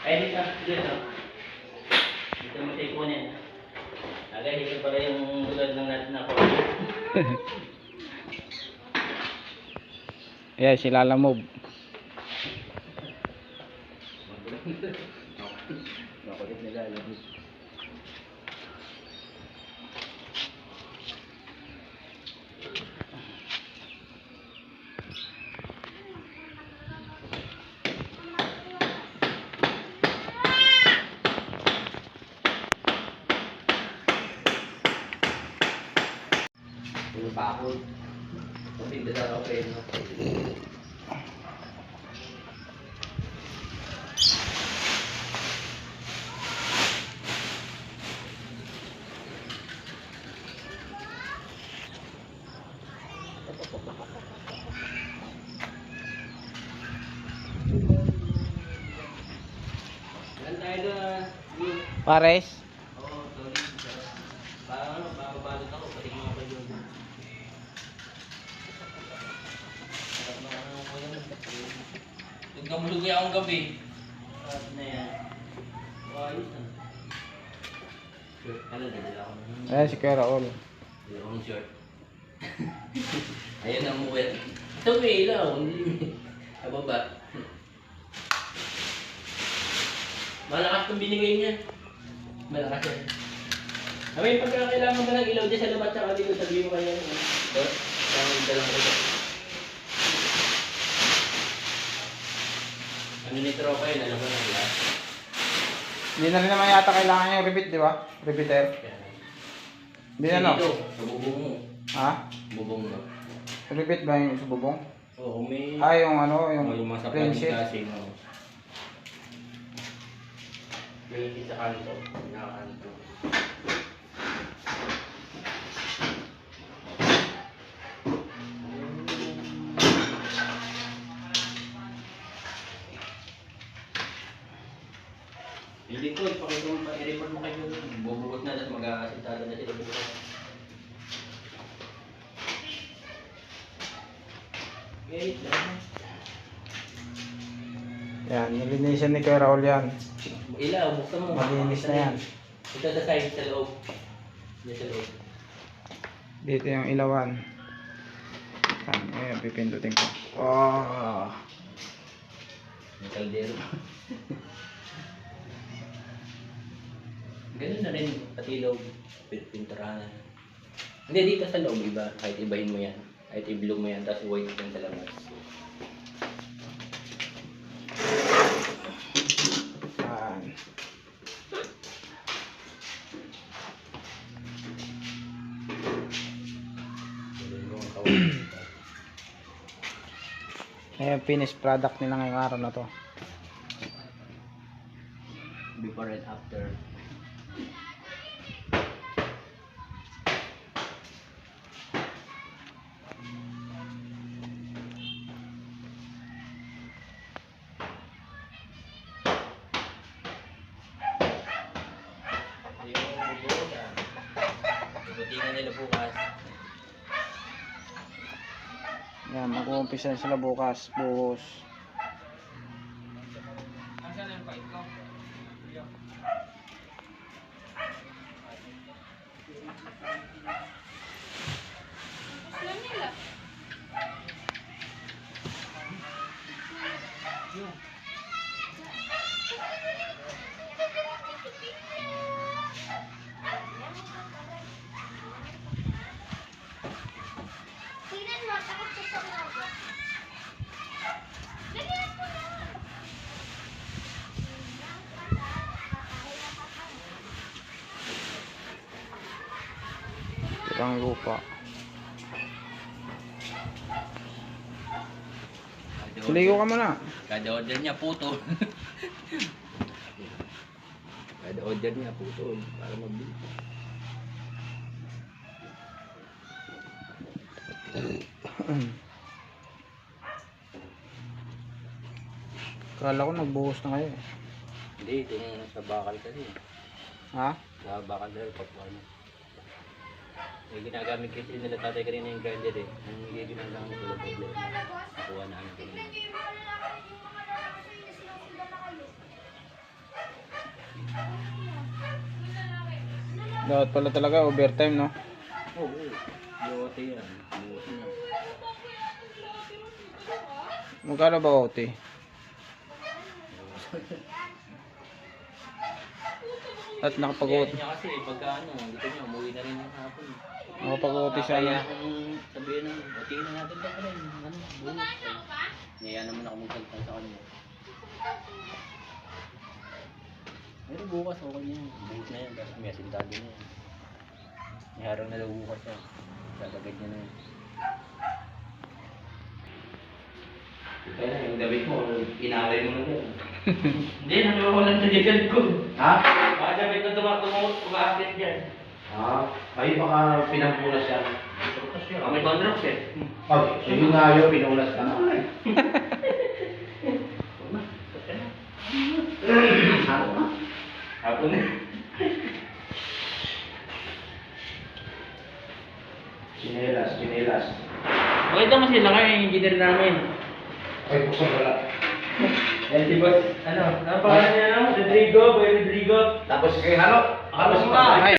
Ay, dito. Dito mo tayo kunin. Agad, dito pala yung lugar ng natin ako. Yeah, sila lamob. Makulit nila, alam. Yung bakod. Pinda sa ako kayo. Ilan tayo doon? Pares. Oo, sorry. Parang ano, babalot ako. Pating mo ako yun. Nagkamulugoy akong gabi. Sarap na yan. Ayos na. Ano, dadala ako ng... Ayan si Kuya Raul. Dadala akong short. Ayun ang muwet. Ito may ilaw. Ababa. Malakas itong binigay niya. Malakas yan. May pagkakailangan ba ng ilaw dyan sa labas tsaka dito, sabihin mo kanya. Dot, kaya dalang ko ito. Ano ni tropa yun, alam mo na lahat. Hindi na rin naman yata kailangan yung repeat, di ba? Repeater. Hindi na, no? Dito, sa bubong mo. Ha? Bubong mo. Repeat ba yung sa bubong? Oo, may... Ah, yung ano, yung yung mga plain sapatin sheet. kasi, no? Plain sheet sa kanto. Nakakanto. Yung likod, i-report mo kayo. Bubugot na, tapos mag-aasintado na sila bukas. Wait lang. Yan, nilinisan ni Kuya Raul yan. Ilaw, buksan mo. Malinis na yan. Ito sa side, sa loob. Yan sa loob. Dito yung ilawan. Ayan, pipindutin ko. Oh. May kaldero. Ganun na rin, pati loob. Pinturahan. Hindi, dito sa loob, iba. Kahit ibahin mo yan. Kahit i-blue mo yan, tapos white yan sa labas. Yan. Ayan, finished product nila ngayong araw na to. Before and after. Butingan nila bukas. Yan, mag-uumpisa sila bukas. Buhos. Ang lupa. Suligo ka muna. Kada order niya puto. Kada order niya puto para mabili. Kala ko nagbuhos na kayo. Hindi, ito yung sa bakal kasi. Ha? Sa bakal dahil papuan. Eh, ginagamit kasi nila tatay kanina yung grinder eh. Ang hindi ginagamit ko lang problema. Nakuha na namin kanina. Dapat pala talaga overtime, no? Oo, oo. Yote yan. Yote na. Magkano ba OT? At nakapag-OT. Kaya niya kasi pagka ano, dito niya, umuwi na rin yung hapon. Nakapag-OT siya, Kaya no? akong sabihin na, otiin na natin daw rin. Ano, bunot. Naya naman ako magsalita sa kanya. Pero bukas okay na yan. Bukas na yan. Kasi may asintado na yan. May harang na daw bukas yan. Lalagad niya na yan. Kaya na, yung damit mo, inaway mo na yan. Hindi, nawawalan na dyan ko. Ha? Baka damit na tumakit dyan. Ay, baka pinampunas yan. May contract eh. Okay, yun nga yun, pinunas ka na. Hapon na. Chinelas, chinelas. Okay ito mas sila kayo yung engineer namin. Ay, buksan wala. Eh, di ba, ano, ang pangalan niya, no? Rodrigo, Boy Rodrigo. Tapos kay Halo. Halo mo na. Ay,